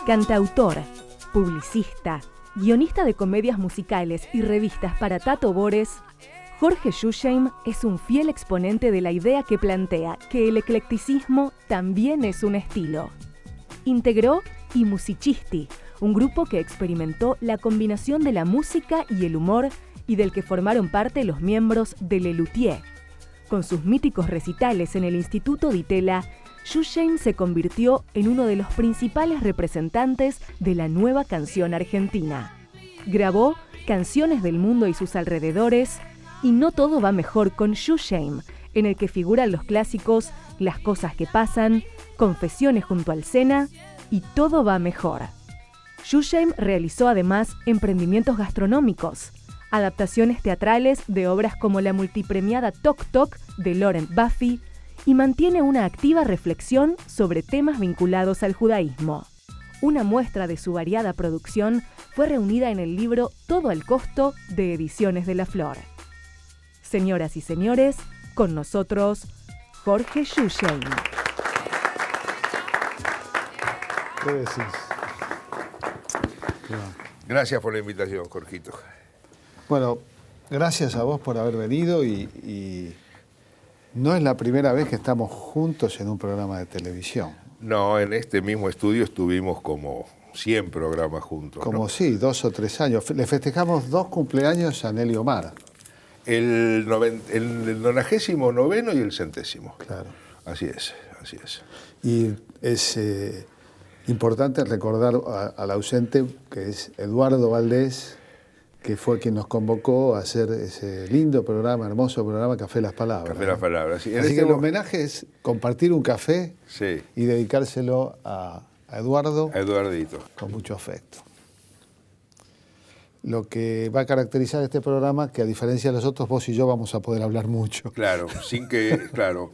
Cantautor, publicista, guionista de comedias musicales y revistas para Tato Bores, Jorge Shusheim es un fiel exponente de la idea que plantea que el eclecticismo también es un estilo. Integró I Musicisti, un grupo que experimentó la combinación de la música y el humor y del que formaron parte los miembros de Le Luthier. Con sus míticos recitales en el Instituto Di Tella, Shusheim se convirtió en uno de los principales representantes de la nueva canción argentina. Grabó Canciones del Mundo y sus alrededores y No todo va mejor con Shusheim, en el que figuran los clásicos Las cosas que pasan, Confesiones junto al Sena y Todo va mejor. Shusheim realizó además emprendimientos gastronómicos, adaptaciones teatrales de obras como la multipremiada Toc Toc de Laurent Baffy y mantiene una activa reflexión sobre temas vinculados al judaísmo. Una muestra de su variada producción fue reunida en el libro Todo al costo de Ediciones de la Flor. Señoras y señores, con nosotros, Jorge Shusheim. ¿Qué decís? Gracias por la invitación, Jorgito. Bueno, gracias a vos por haber venido y no es la primera vez que estamos juntos en un programa de televisión. No, en este mismo estudio estuvimos como 100 programas juntos. Como ¿no? sí, 2 o 3 años. Le festejamos 2 cumpleaños a Nelly Omar. El 99º y el 100º. Claro. Así es, así es. Y es importante recordar al ausente, que es Eduardo Valdés, que fue quien nos convocó a hacer ese lindo programa, hermoso programa, Café Las Palabras. Café Las Palabras. Sí. Así que el homenaje es compartir un café sí. y dedicárselo a Eduardo. A Eduardito. Con mucho afecto. Lo que va a caracterizar este programa, que a diferencia de los otros, vos y yo vamos a poder hablar mucho. Claro, sin que, claro.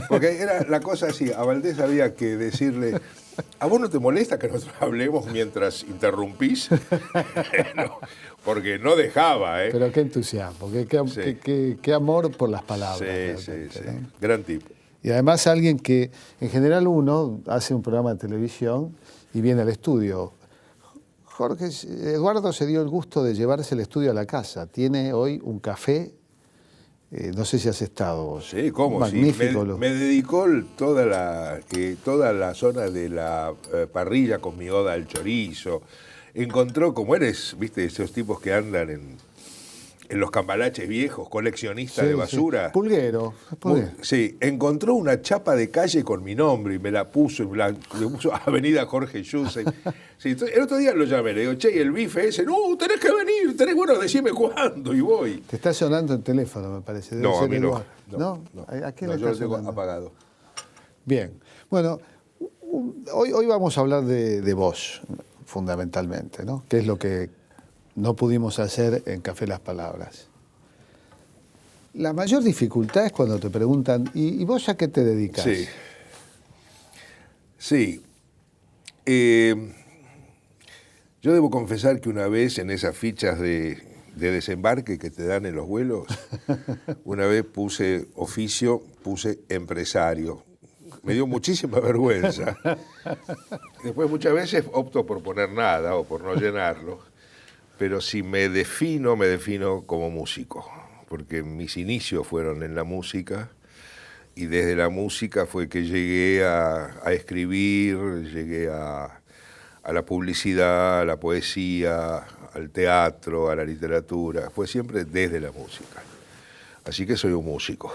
Porque era la cosa así, a Valdés había que decirle, ¿a vos no te molesta que nosotros hablemos mientras interrumpís? No, porque no dejaba, ¿eh? Pero qué entusiasmo, qué amor por las palabras. Sí, ¿no? Gran tipo. Y además alguien que, en general uno hace un programa de televisión y viene al estudio. Jorge, Eduardo se dio el gusto de llevarse el estudio a la casa. Tiene hoy un café, no sé si has estado vos. Sí, ¿cómo? Magnífico. Sí. Me dedicó toda la zona de la parrilla con mi oda al chorizo. Encontró, como eres, viste, esos tipos que andan en los cambalaches viejos, coleccionistas de basura. Sí. Pulguero. Sí, encontró una chapa de calle con mi nombre y me la puso, le puso Avenida Jorge Shusheim. Sí, el otro día lo llamé, le digo, che, ¿y el bife ese? No, tenés que venir, bueno, decime cuándo y voy. Te está sonando el teléfono, me parece. No, a mí no. ¿No? ¿A quién le yo está lo tengo sonando? apagado. Bien, bueno, hoy vamos a hablar de vos, fundamentalmente, ¿no? Que es lo que no pudimos hacer en Café Las Palabras. La mayor dificultad es cuando te preguntan, ¿y vos a qué te dedicas? Sí. Yo debo confesar que una vez en esas fichas de desembarque que te dan en los vuelos, una vez puse empresario. Me dio muchísima vergüenza. Después muchas veces opto por poner nada o por no llenarlo. Pero si me defino como músico, porque mis inicios fueron en la música y desde la música fue que llegué a escribir, llegué a la publicidad, a la poesía, al teatro, a la literatura. Fue siempre desde la música. Así que soy un músico.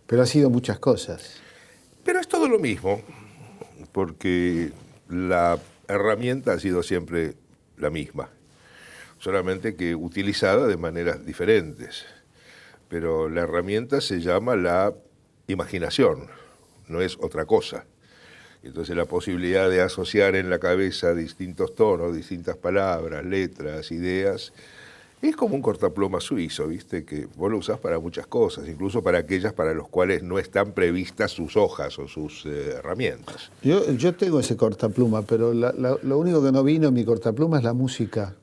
Pero ha sido muchas cosas. Pero es todo lo mismo, porque la herramienta ha sido siempre la misma. Solamente que utilizada de maneras diferentes. Pero la herramienta se llama la imaginación, no es otra cosa. Entonces la posibilidad de asociar en la cabeza distintos tonos, distintas palabras, letras, ideas, es como un cortapluma suizo, ¿viste? Que vos lo usás para muchas cosas, incluso para aquellas para las cuales no están previstas sus hojas o sus herramientas. Yo tengo ese cortapluma, pero lo único que no vino en mi cortapluma es la música.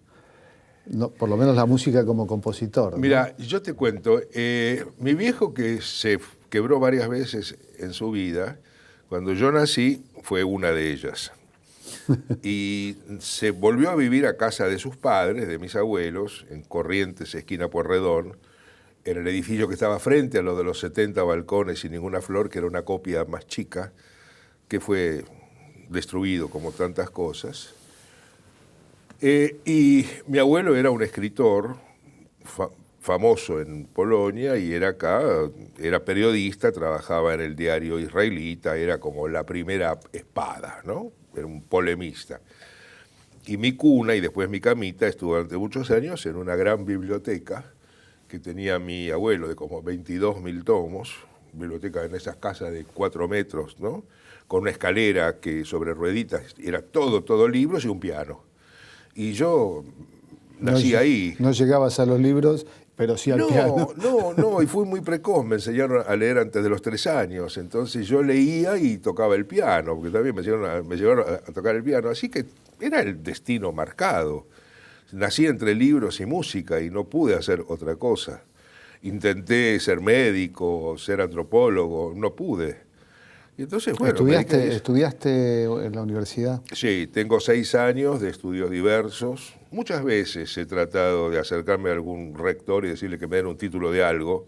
No, por lo menos la música como compositor, ¿no? Mira, yo te cuento, mi viejo que se quebró varias veces en su vida, cuando yo nací fue una de ellas. Y se volvió a vivir a casa de sus padres, de mis abuelos, en Corrientes, esquina Pueyrredón, en el edificio que estaba frente a lo de los 70 balcones y ninguna flor, que era una copia más chica, que fue destruido como tantas cosas. Y mi abuelo era un escritor famoso en Polonia y era acá, era periodista, trabajaba en el diario israelita, era como la primera espada, ¿no? Era un polemista. Y mi cuna y después mi camita estuvo durante muchos años en una gran biblioteca que tenía mi abuelo de como 22.000 tomos, biblioteca en esas casas de 4 metros, ¿no? Con una escalera que sobre rueditas era todo libros y un piano. Y yo nací ahí. No llegabas a los libros, pero sí al piano. No, y fui muy precoz, me enseñaron a leer antes de los 3 años, entonces yo leía y tocaba el piano, porque también me llevaron a tocar el piano, así que era el destino marcado. Nací entre libros y música y no pude hacer otra cosa. Intenté ser médico, ser antropólogo, no pude. Y entonces, bueno, ¿Estudiaste en la universidad? Sí, tengo 6 años de estudios diversos. Muchas veces he tratado de acercarme a algún rector y decirle que me den un título de algo,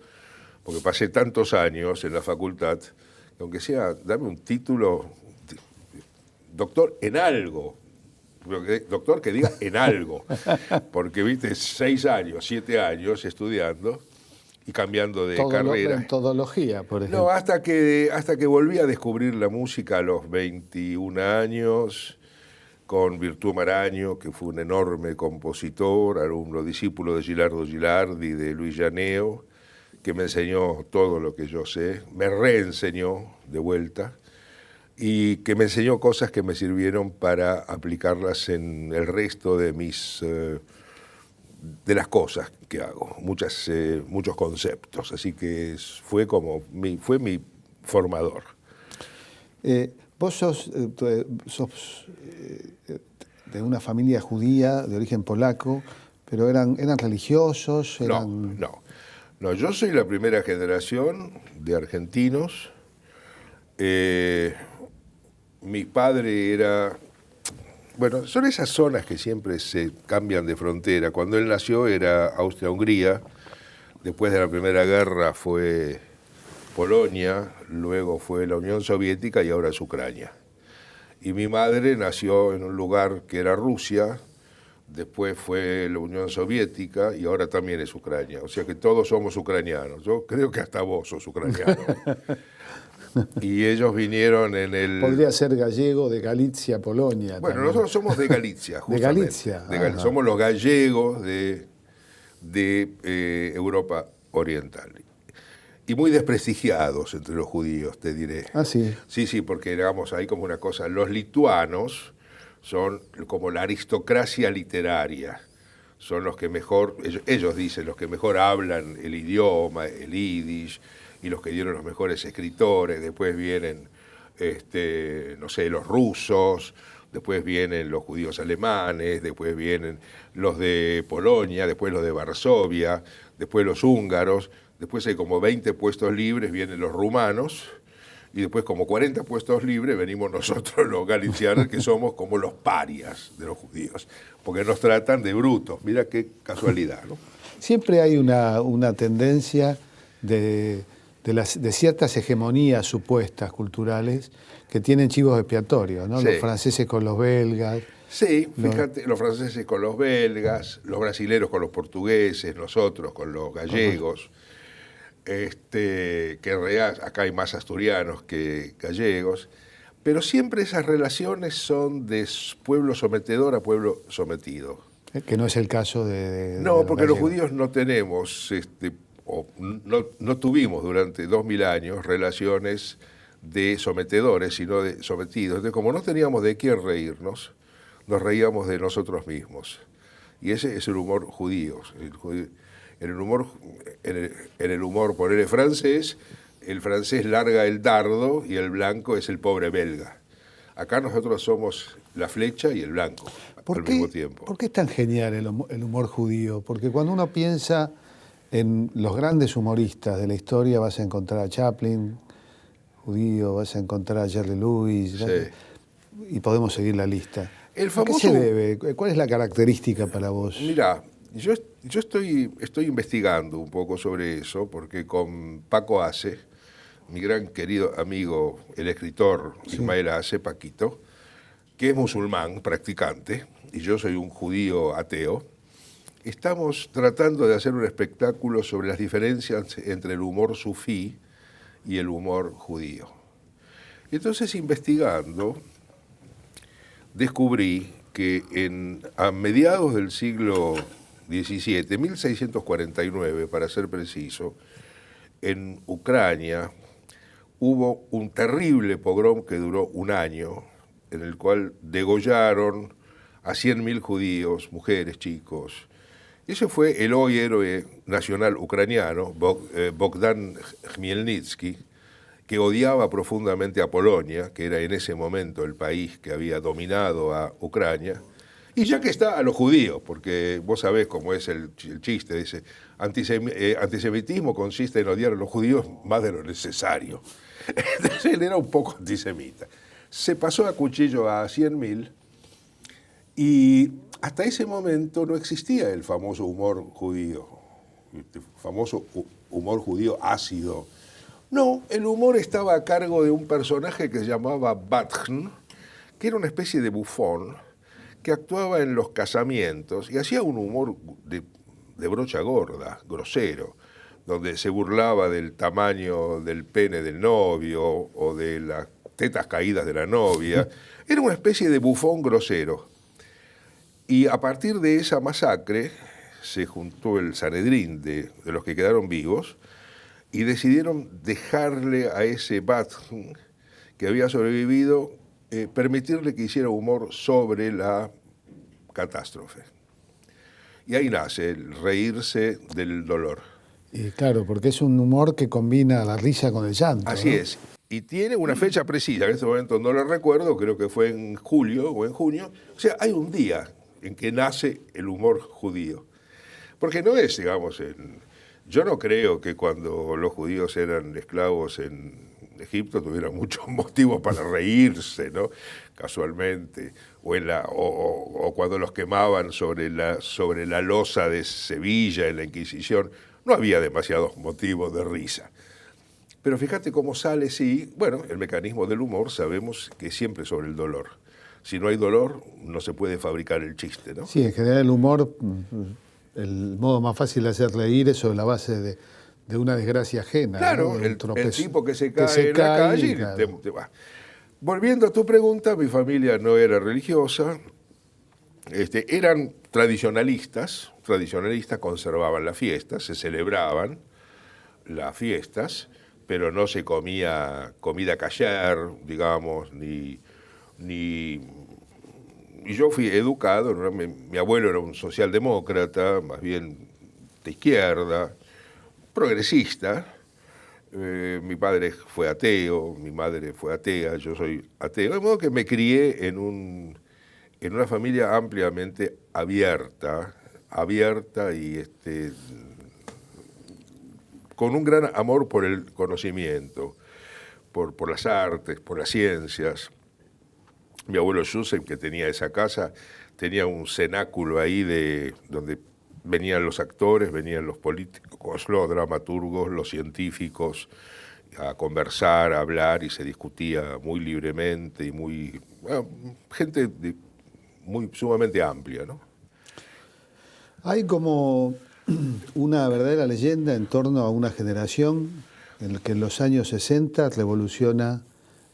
porque pasé tantos años en la facultad, que aunque sea, dame un título, doctor en algo, doctor que diga en algo, porque viste 6 años, 7 años estudiando y cambiando de carrera. Metodología, por ejemplo. No, hasta que volví a descubrir la música a los 21 años, con Virtú Maraño, que fue un enorme compositor, alumno discípulo de Gilardo Gilardi, de Luis Llaneo, que me enseñó todo lo que yo sé, me reenseñó de vuelta, y que me enseñó cosas que me sirvieron para aplicarlas en el resto de de las cosas que hago, muchos conceptos, así que fue mi formador. Vos sos de una familia judía de origen polaco, pero eran religiosos. No, yo soy la primera generación de argentinos. Mi padre era... Bueno, son esas zonas que siempre se cambian de frontera. Cuando él nació era Austria-Hungría, después de la Primera Guerra fue Polonia, luego fue la Unión Soviética y ahora es Ucrania. Y mi madre nació en un lugar que era Rusia, después fue la Unión Soviética y ahora también es Ucrania. O sea que todos somos ucranianos. Yo creo que hasta vos sos ucraniano. Y ellos vinieron en el... Podría ser gallego de Galicia, Polonia. Bueno, también. Nosotros somos de Galicia, justamente. De Galicia. Somos los gallegos de Europa Oriental. Y muy desprestigiados entre los judíos, te diré. Ah, sí. Sí, porque digamos, hay como una cosa. Los lituanos son como la aristocracia literaria. Son los que mejor, ellos dicen, los que mejor hablan el idioma, el yiddish, y los que dieron los mejores escritores. Después vienen, no sé, los rusos, después vienen los judíos alemanes, después vienen los de Polonia, después los de Varsovia, después los húngaros, después hay como 20 puestos libres, vienen los rumanos, y después como 40 puestos libres venimos nosotros los galicianos, que somos como los parias de los judíos, porque nos tratan de brutos. Mira qué casualidad, ¿no? Siempre hay una tendencia de ciertas hegemonías supuestas culturales que tienen chivos expiatorios, ¿no? Sí. Los franceses con los belgas. Sí, fíjate, los franceses con los belgas, los brasileros con los portugueses, nosotros con los gallegos. Que en realidad acá hay más asturianos que gallegos, pero siempre esas relaciones son de pueblo sometedor a pueblo sometido. Que no es el caso de no, porque los judíos no tenemos, no tuvimos durante 2000 años relaciones de sometedores, sino de sometidos. Entonces, como no teníamos de quién reírnos, nos reíamos de nosotros mismos. Y ese es el humor judío. En el humor, ponerle francés, el francés larga el dardo y el blanco es el pobre belga. Acá nosotros somos la flecha y el blanco al mismo tiempo. ¿Por qué es tan genial el humor judío? Porque cuando uno piensa en los grandes humoristas de la historia, vas a encontrar a Chaplin, judío, vas a encontrar a Jerry Lewis. Sí. y podemos seguir la lista. El ¿A famoso... qué se debe? ¿Cuál es la característica para vos? Mirá, yo estoy investigando un poco sobre eso, porque con Paco Ace, mi gran querido amigo, el escritor Ismael Ace, Paquito, que es musulmán, practicante, y yo soy un judío ateo, estamos tratando de hacer un espectáculo sobre las diferencias entre el humor sufí y el humor judío. Y entonces, investigando, descubrí que a mediados del siglo XVII, 1649 para ser preciso, en Ucrania hubo un terrible pogrom que duró un año, en el cual degollaron a 100.000 judíos, mujeres, chicos. Ese fue el hoy héroe nacional ucraniano, Bogdan Khmelnytsky, que odiaba profundamente a Polonia, que era en ese momento el país que había dominado a Ucrania, y ya que está, a los judíos, porque vos sabés cómo es el chiste, dice, antisemitismo consiste en odiar a los judíos más de lo necesario. Entonces él era un poco antisemita. Se pasó a cuchillo a 100.000 y hasta ese momento no existía el famoso humor judío, el famoso humor judío ácido. No, el humor estaba a cargo de un personaje que se llamaba Batjn, que era una especie de bufón que actuaba en los casamientos y hacía un humor de brocha gorda, grosero, donde se burlaba del tamaño del pene del novio o de las tetas caídas de la novia. Era una especie de bufón grosero. Y a partir de esa masacre se juntó el Sanedrín de los que quedaron vivos y decidieron dejarle a ese Batjn que había sobrevivido, permitirle que hiciera humor sobre la catástrofe. Y ahí nace el reírse del dolor. Y claro, porque es un humor que combina la risa con el llanto. Así es. Y tiene una fecha precisa, en este momento no la recuerdo, creo que fue en julio o en junio. O sea, hay un día en que nace el humor judío. Porque no es, digamos, yo no creo que cuando los judíos eran esclavos en Egipto tuvieran muchos motivos para reírse, ¿no? Casualmente. O cuando los quemaban sobre la losa de Sevilla en la Inquisición, no había demasiados motivos de risa. Pero fíjate cómo sale, sí, bueno, el mecanismo del humor sabemos que es siempre sobre el dolor. Si no hay dolor, no se puede fabricar el chiste, ¿no? Sí, en general el humor, el modo más fácil de hacer reír es sobre la base de una desgracia ajena. Claro, ¿no? el tipo que se cae en la calle y claro. te va. Volviendo a tu pregunta, mi familia no era religiosa, eran tradicionalistas, conservaban las fiestas, se celebraban las fiestas, pero no se comía comida kasher, digamos, y yo fui educado, ¿no? Mi abuelo era un socialdemócrata, más bien de izquierda, progresista. Mi padre fue ateo, mi madre fue atea, yo soy ateo. De modo que me crié en una familia ampliamente abierta y con un gran amor por el conocimiento, por las artes, por las ciencias. Mi abuelo Yusef, que tenía esa casa, tenía un cenáculo ahí donde venían los actores, venían los políticos, los dramaturgos, los científicos, a conversar, a hablar, y se discutía muy libremente y gente sumamente amplia, ¿no? Hay como una verdadera leyenda en torno a una generación en la que en los años 60 revoluciona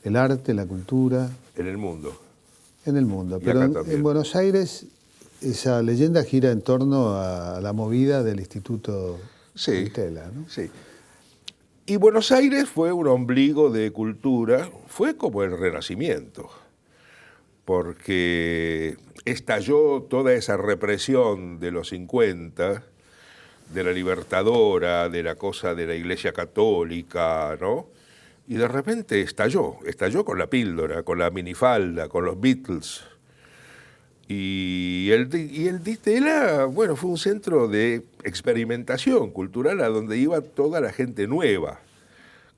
el arte, la cultura. En el mundo. En el mundo. Y Pero acá en Buenos Aires esa leyenda gira en torno a la movida del Instituto Portela, ¿no? Sí. Y Buenos Aires fue un ombligo de cultura, fue como el Renacimiento, porque estalló toda esa represión de los 50, de la Libertadora, de la cosa de la Iglesia Católica, ¿no? Y de repente estalló con la píldora, con la minifalda, con los Beatles. Y el Ditela, bueno, fue un centro de experimentación cultural a donde iba toda la gente nueva,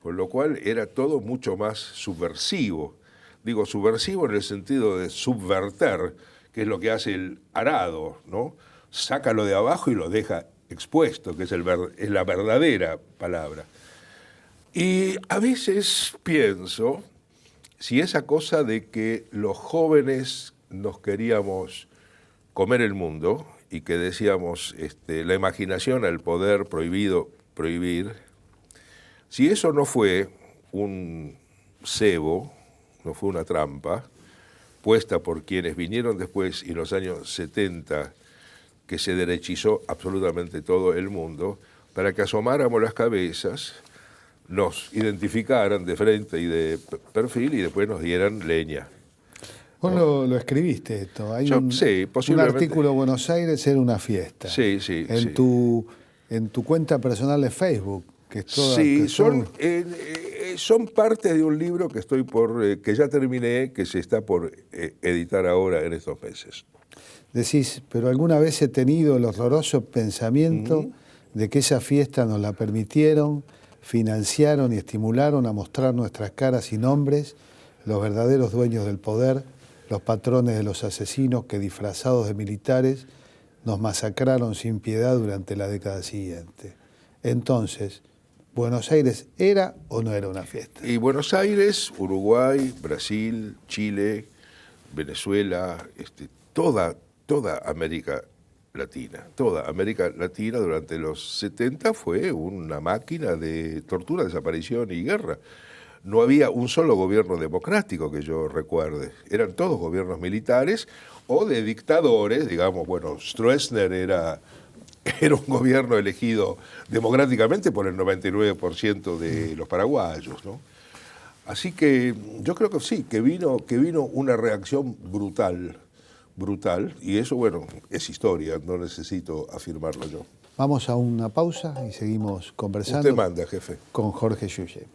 con lo cual era todo mucho más subversivo. digo subversivo en el sentido de subverter, que es lo que hace el arado, ¿no? Sácalo de abajo y lo deja expuesto, que es la verdadera palabra. Y a veces pienso si esa cosa de que los jóvenes nos queríamos comer el mundo y que decíamos la imaginación al poder prohibido prohibir, si eso no fue un cebo, no fue una trampa, puesta por quienes vinieron después y en los años 70, que se derechizó absolutamente todo el mundo, para que asomáramos las cabezas, nos identificaran de frente y de perfil y después nos dieran leña. Vos lo escribiste esto. Hay sí, un posiblemente. artículo, Buenos Aires era una fiesta. Sí. En tu cuenta personal de Facebook, que es toda... Sí, que son parte de un libro que estoy que ya terminé, que se está por editar ahora en estos meses. Decís, pero alguna vez he tenido el horroroso pensamiento de que esa fiesta nos la permitieron, financiaron y estimularon a mostrar nuestras caras y nombres, los verdaderos dueños del poder, los patrones de los asesinos que, disfrazados de militares, nos masacraron sin piedad durante la década siguiente. Entonces, ¿Buenos Aires era o no era una fiesta? Y Buenos Aires, Uruguay, Brasil, Chile, Venezuela, toda América Latina durante los 70 fue una máquina de tortura, desaparición y guerra. No había un solo gobierno democrático que yo recuerde. Eran todos gobiernos militares o de dictadores, digamos, bueno, Stroessner era un gobierno elegido democráticamente por el 99% de los paraguayos, ¿no? Así que yo creo que sí, que vino una reacción brutal, y eso, bueno, es historia, no necesito afirmarlo yo. Vamos a una pausa y seguimos conversando. Usted manda, jefe. Con Jorge Shushei.